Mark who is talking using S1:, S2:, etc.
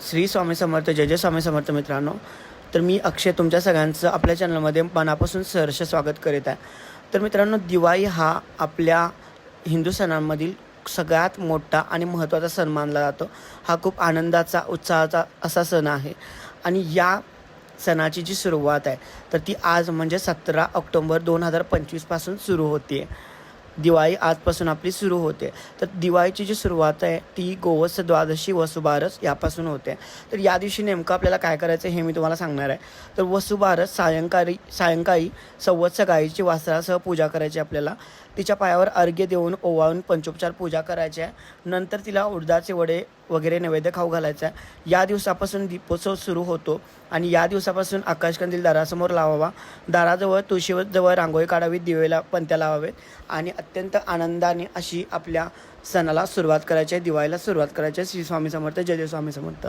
S1: श्री स्वामी समर्थ, जय जय स्वामी समर्थ मित्रांनो. तर मी अक्षय तुमच्या सगळ्यांचं आपल्या चॅनलमध्ये मनापासून सहर्ष स्वागत करीत आहे. तर मित्रांनो, दिवाळी हा आपल्या हिंदू सणांमधील सगळ्यात मोठा आणि महत्त्वाचा सण मानला जातो. हा खूप आनंदाचा, उत्साहाचा असा सण आहे आणि या सणाची जी सुरुवात आहे तर ती आज म्हणजे 17 ऑक्टोबर 2025 पासून सुरू होते. दिवाळी आजपासून आपली सुरू होते. तर दिवाळीची जी सुरुवात आहे ती गोवत्स द्वादशी वसुबारस यापासून होते. तर या दिवशी नेमकं आपल्याला काय करायचं हे मी तुम्हाला सांगणार आहे. तर वसुबारस सायंकाळी सव्वत्स गायीची वासरासह पूजा करायची आपल्याला. तिच्या पायावर अर्घ्य देऊन ओवाळून पंचोपचार पूजा करायची आहे. नंतर तिला उडदाचे वडे वगैरे नैवेद्य खाऊ घालायचा आहे. या दिवसापासून दीपोत्सव सुरू होतो आणि या दिवसापासून आकाशकंदील दारासमोर लावावा. दाराजवळ तुळशीजवळ रांगोळी काढावी, दिवेला पणत्या लावावेत आणि अत्यंत आनंदाने अशी आपल्या सणाला सुरुवात करायची आहे, दिवाळीला सुरुवात करायची आहे. श्री स्वामी समर्थ, जय जय स्वामी समर्थ.